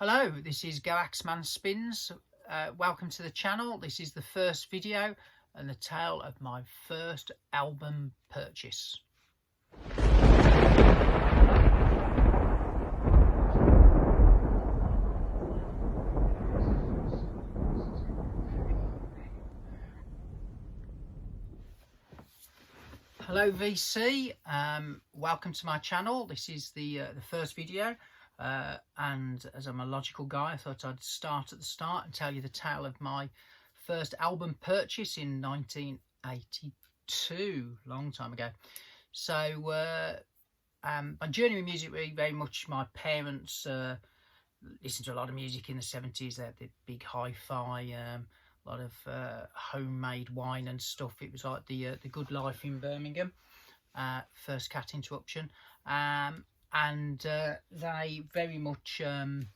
Hello, this is Goaxman Spins. Welcome to the channel. This is the first video and the tale of my first album purchase. Hello VC, welcome to my channel. This is the first video. And as I'm a logical guy, I thought I'd start at the start and tell you the tale of my first album purchase in 1982, long time ago. So my journey with music really very much, my parents listened to a lot of music in the 70s. They had the big hi-fi, a lot of homemade wine and stuff. It was like the good life in Birmingham. First cat interruption. And they very much kind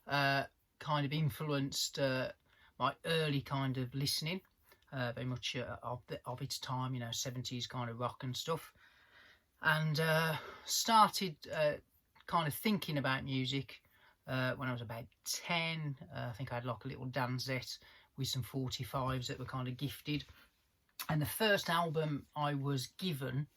of influenced my early kind of listening, very much of its time, you know, 70s kind of rock and stuff, and started kind of thinking about music when I was about 10. I think I had like a little Danzette with some 45s that were kind of gifted, and the first album I was given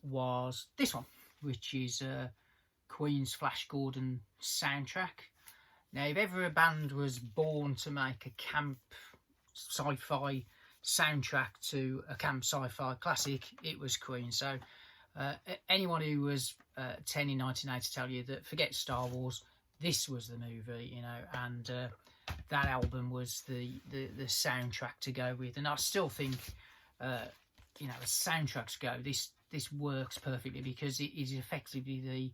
was this one, which is Queen's Flash Gordon soundtrack. Now, if ever a band was born to make a camp sci-fi soundtrack to a camp sci-fi classic, it was Queen. So anyone who was 10 in 1980 tell you that forget Star Wars, this was the movie, you know, and that album was the soundtrack to go with. And I still think, you know, as soundtracks go, this works perfectly because it is effectively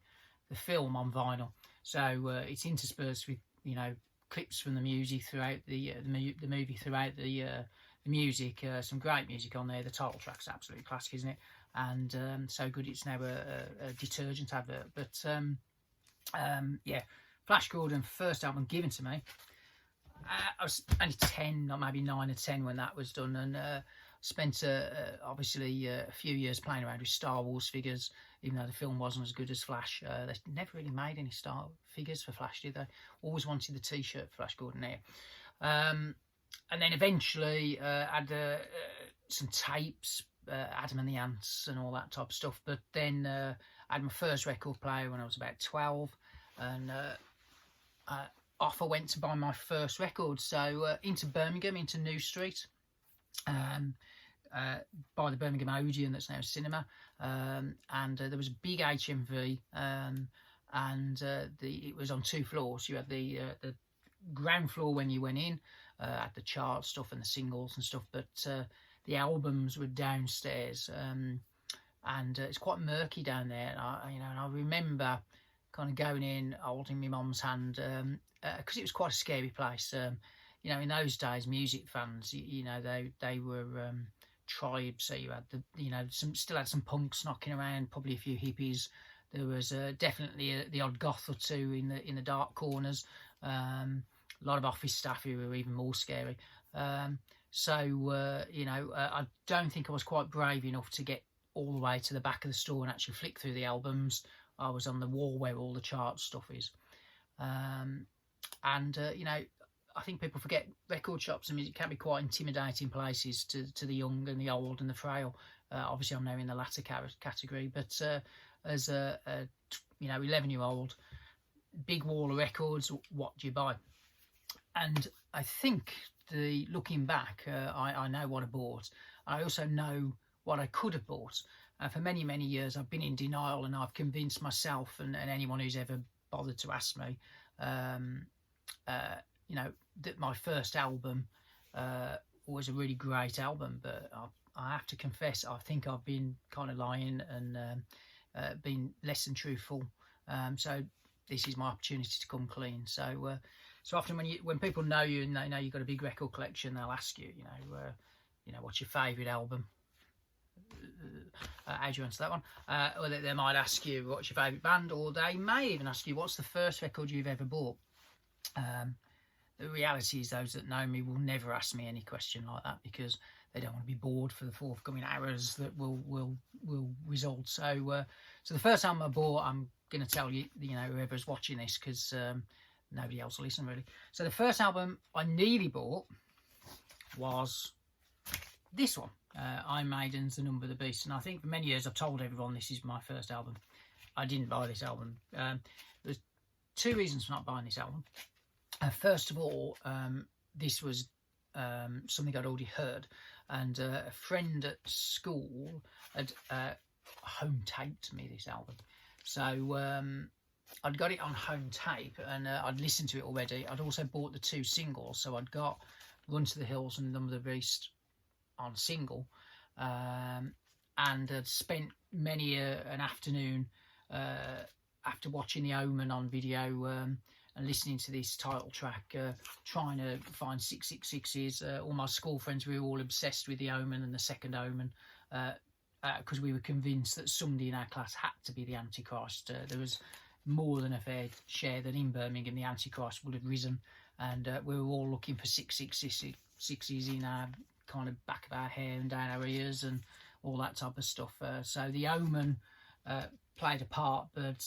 the film on vinyl. So it's interspersed with, you know, clips from the music throughout the movie, throughout the music. Some great music on there. The title track's absolutely classic, isn't it? And so good it's now a detergent advert. But yeah, Flash Gordon, first album given to me. I was only 10, not maybe 9 or 10 when that was done, and spent obviously a few years playing around with Star Wars figures, even though the film wasn't as good as Flash. They never really made any Star figures for Flash, did they? Always wanted the T-shirt Flash Gordon there. And then eventually had some tapes, Adam and the Ants and all that type of stuff. But then I had my first record player when I was about 12, and off I went to buy my first record. So into Birmingham, into New Street, by the Birmingham Odeon, that's now a cinema, and there was a big HMV, and it was on 2 floors. You had the ground floor when you went in, had the chart stuff and the singles and stuff, but the albums were downstairs, and it's quite murky down there. And and I remember kind of going in, holding my mum's hand, because it was quite a scary place. You know, in those days, music fans, you know, they were tribes. So you had still had some punks knocking around, probably a few hippies. There was definitely the odd goth or two in the dark corners. A lot of office staff who were even more scary. So you know, I don't think I was quite brave enough to get all the way to the back of the store and actually flick through the albums. I was on the wall where all the chart stuff is, and you know, I think people forget record shops and music can be quite intimidating places to the young and the old and the frail. Obviously, I'm now in the latter category, but as a you know, 11-year-old, big wall of records, what do you buy? And I think looking back, I know what I bought. I also know what I could have bought. For many, many years, I've been in denial, and I've convinced myself and anyone who's ever bothered to ask me, you know, that my first album was a really great album. But I have to confess, I think I've been kind of lying and been less than truthful. So this is my opportunity to come clean. So so often when people know you and they know you've got a big record collection, they'll ask you, you know, what's your favourite album? How do you answer that one? Or they might ask you what's your favourite band, or they may even ask you what's the first record you've ever bought. The reality is those that know me will never ask me any question like that, because they don't want to be bored for the forthcoming hours that will result. So so the first album I bought, I'm going to tell you, whoever's watching this, because nobody else will listen really. So the first album I nearly bought was this one, Maiden's The Number of the Beast. And I think for many years I've told everyone this is my first album. I didn't buy this album. There's two reasons for not buying this album. First of all, this was something I'd already heard, and a friend at school had home taped me this album. So I'd got it on home tape, and I'd listened to it already. I'd also bought the 2 singles, so I'd got Run to the Hills and Number of the Beast on single, and had spent many an afternoon after watching The Omen on video and listening to this title track, trying to find 666s. All my school friends, we were all obsessed with The Omen and the second Omen, because we were convinced that somebody in our class had to be the Antichrist. There was more than a fair share that in Birmingham the Antichrist would have risen, and we were all looking for 666s in our kind of back of our hair and down our ears and all that type of stuff. So The Omen played a part, but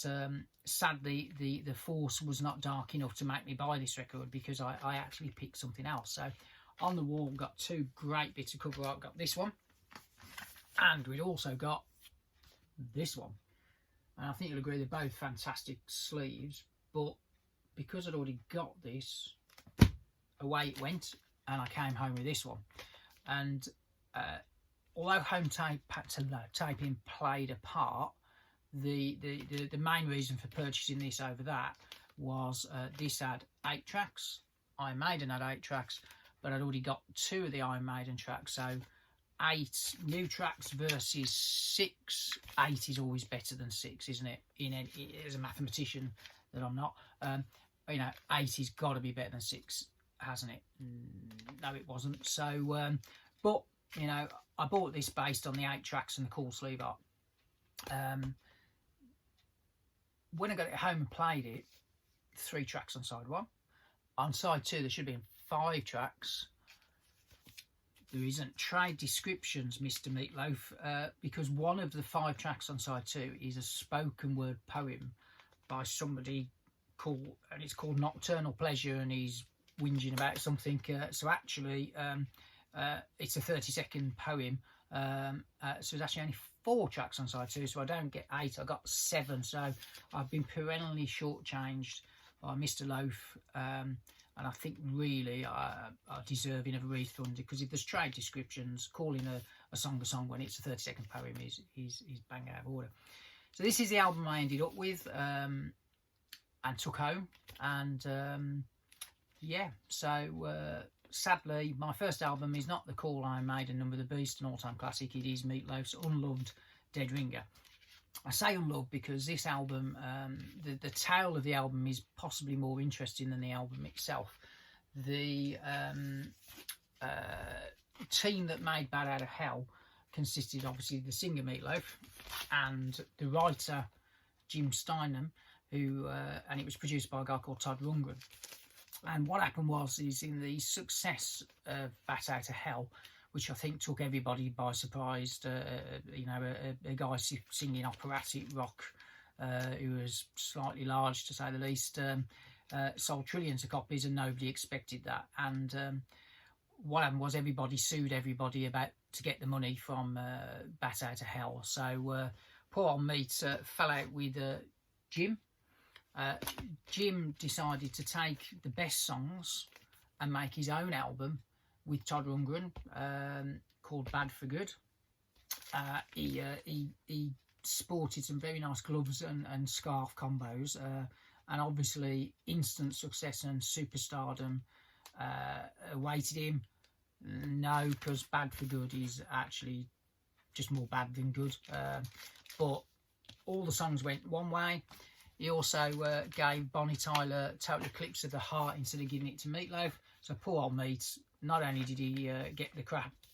sadly the force was not dark enough to make me buy this record, because I actually picked something else. So on the wall, got 2 great bits of cover art. Got this one, and we'd also got this one, and I think you'll agree they're both fantastic sleeves. But because I'd already got this, away it went, and I came home with this one. And although home taping played a part, the main reason for purchasing this over that was this had 8 tracks. Iron Maiden had 8 tracks, but I'd already got 2 of the Iron Maiden tracks, so 8 new tracks versus 6. 8 is always better than 6, isn't it? As a mathematician that I'm not, 8 has got to be better than 6, hasn't it? No, it wasn't. So, but I bought this based on the 8 tracks and the cool sleeve art. When I got it home and played it, 3 tracks on side 1. On side 2, there should have been 5 tracks. There isn't. Trade descriptions, Mr. Meatloaf, because one of the 5 tracks on side 2 is a spoken word poem by somebody and it's called Nocturnal Pleasure, and he's whinging about something. So actually, it's a 30-second poem. So there's actually only 4 tracks on side 2, so I don't get 8, I got 7. So I've been perennially shortchanged by Mr. Loaf, and I think really are deserving of a refund, because if there's trade descriptions, calling a song when it's a 30-second poem is bang out of order. So this is the album I ended up with and took home, and yeah, so sadly my first album is not the Call Iron Maiden Number of the Beast, an all-time classic. It is Meatloaf's unloved Dead Ringer. I say unloved because this album, the tale of the album is possibly more interesting than the album itself. The team that made Bad Out of Hell consisted obviously of the singer Meatloaf and the writer Jim Steinman, who and it was produced by a guy called Todd Rundgren. And what happened is in the success of Bat Out of Hell, which I think took everybody by surprise, a guy singing operatic rock who was slightly large, to say the least, sold trillions of copies, and nobody expected that. And what happened was everybody sued everybody to get the money from Bat Out of Hell. So poor old Meat fell out with Jim. Jim decided to take the best songs and make his own album with Todd Rundgren, called Bad for Good. He sported some very nice gloves and scarf combos, and obviously instant success and superstardom awaited him. No, because Bad for Good is actually just more bad than good. But all the songs went one way. He also gave Bonnie Tyler Total Eclipse of the Heart instead of giving it to Meatloaf. So poor old Meat, not only did he get the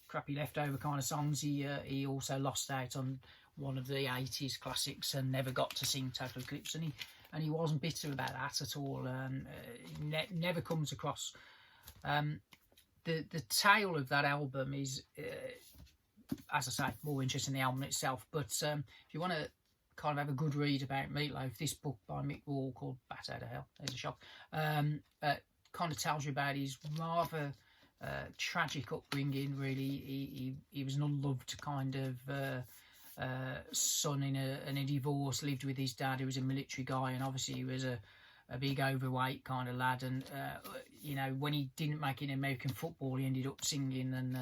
crappy leftover kind of songs, he also lost out on one of the 80s classics and never got to sing Total Eclipse. And he wasn't bitter about that at all. Never comes across. The tale of that album is, as I say, more interesting than the album itself. But if you want to kind of have a good read about Meatloaf, this book by Mick Wall called Bat Out of Hell, there's a shock, kind of tells you about his rather tragic upbringing, really. He was an unloved kind of son in a divorce, lived with his dad who was a military guy, and obviously he was a big overweight kind of lad, and you know, when he didn't make it in American football, he ended up singing and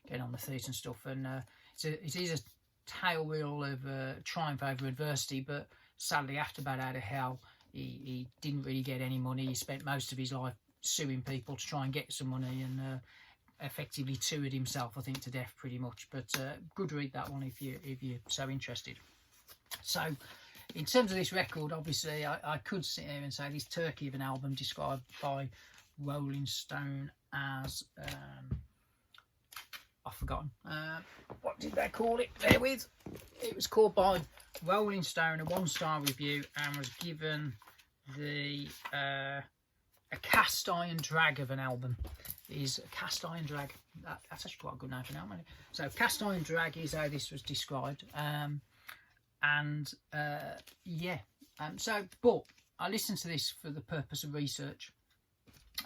getting on the theatre and stuff, and it is a tale reel of triumph over adversity, but sadly after Bad Out of Hell he didn't really get any money. He spent most of his life suing people to try and get some money, and effectively toured himself, I think, to death pretty much. But good read, that one, if you're so interested. So in terms of this record, obviously I could sit here and say this turkey of an album described by Rolling Stone as I've forgotten. What did they call it? Bear with. It was called by Rolling Stone a 1-star review, and was given the a cast iron drag of an album. Is a cast iron drag. That's actually quite a good name for an album. So cast iron drag is how this was described. But I listened to this for the purpose of research.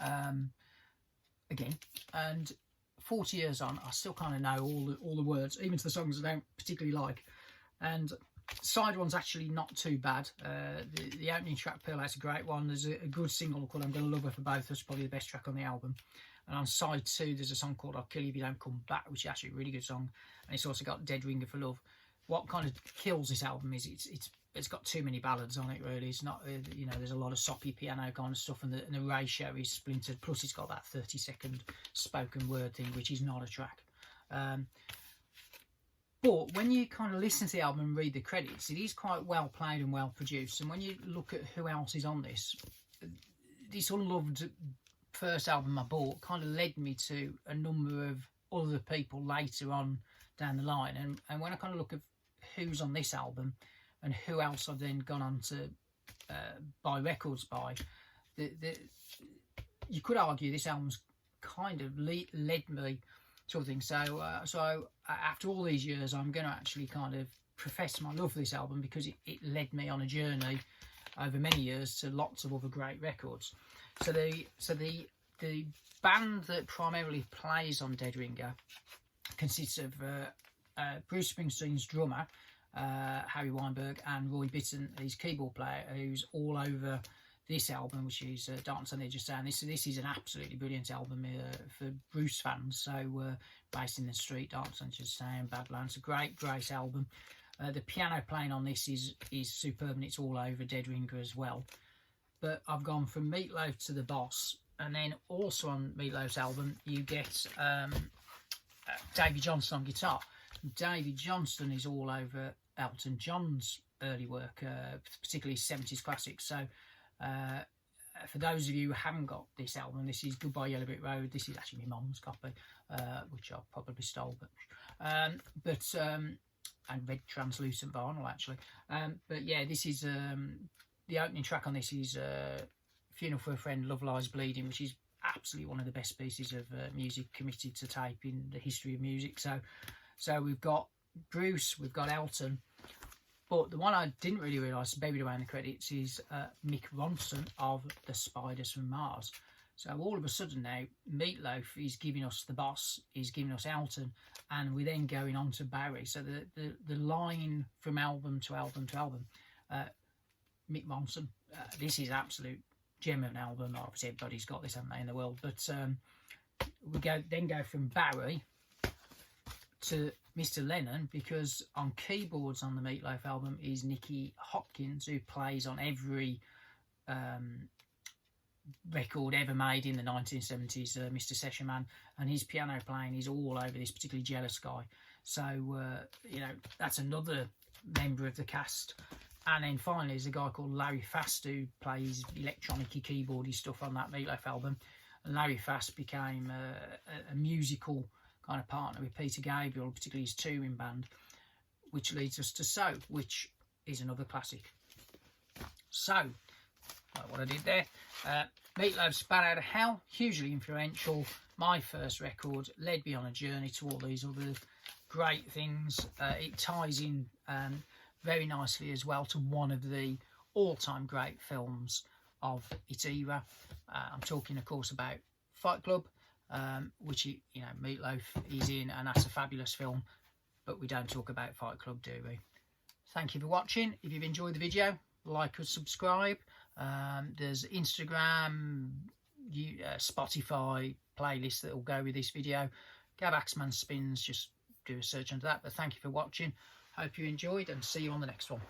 Again, and 40 years on, I still kind of know all the words, even to the songs I don't particularly like. And side one's actually not too bad. The opening track, Pearl Out's a great one. There's a good single called I'm Gonna Love Her for Both Us, probably the best track on the album. And on side 2, there's a song called I'll Kill You If You Don't Come Back, which is actually a really good song. And it's also got Dead Ringer for Love. What kind of kills this album is it's got too many ballads on it, really. It's not, you know, there's a lot of soppy piano kind of stuff, and the ratio is splintered. Plus, it's got that 30-second spoken word thing, which is not a track. But when you kind of listen to the album and read the credits, it is quite well played and well produced. And when you look at who else is on this unloved first album I bought kind of led me to a number of other people later on down the line. And when I kind of look at who's on this album and who else I've then gone on to buy records by, you could argue this album's kind of led me to other things. So after all these years, I'm going to actually kind of profess my love for this album, because it led me on a journey over many years to lots of other great records. So the band that primarily plays on Dead Ringer consists of Bruce Springsteen's drummer, Harry Weinberg, and Roy Bittan, his keyboard player, who's all over this album, which is Dance on the Edge of Sound. This is an absolutely brilliant album for Bruce fans. So Based in the Street, Dance on the Edge of Sound, Badlands, a great album. The piano playing on this is superb, and it's all over Dead Ringer as well. But I've gone from Meatloaf to The Boss, and then also on Meatloaf's album you get Davy Johnson on guitar. Davy Johnson is all over Elton John's early work, particularly 70s classics. So for those of you who haven't got this album, this is Goodbye Yellow Brick Road. This is actually my mum's copy, which I probably stole, and Red Translucent Vinyl, actually. But yeah, this is the opening track on this is Funeral for a Friend, Love Lies Bleeding, which is absolutely one of the best pieces of music committed to tape in the history of music. So we've got Bruce, we've got Elton, but the one I didn't really realise, buried away in the credits, is Mick Ronson of The Spiders from Mars. So all of a sudden now, Meatloaf is giving us The Boss, he's giving us Elton, and we're then going on to Barry. So the line from album to album to album, Mick Ronson, this is absolute gem of an album. Obviously everybody's got this, haven't they, in the world, but we go from Barry to Mr. Lennon, because on keyboards on the Meatloaf album is Nicky Hopkins, who plays on every record ever made in the 1970s, Mr. Session Man, and his piano playing is all over this, particularly Jealous Guy. So you know, that's another member of the cast. And then finally there's a guy called Larry Fast, who plays electronic-y keyboardy stuff on that Meatloaf album. And Larry Fast became a musical kind of partner with Peter Gabriel, particularly his touring band, which leads us to So, which is another classic. So, like what I did there, Meatloaf's Bat Out of Hell, hugely influential. My first record, led me on a journey to all these other great things. It ties in very nicely as well to one of the all-time great films of its era. I'm talking, of course, about Fight Club, which, you know, Meatloaf is in, and that's a fabulous film, but we don't talk about Fight Club, do we? Thank you for watching. If you've enjoyed the video, like and subscribe. There's Instagram, Spotify playlist that will go with this video. Gav Axman Spins, just do a search under that. But thank you for watching. Hope you enjoyed, and see you on the next one.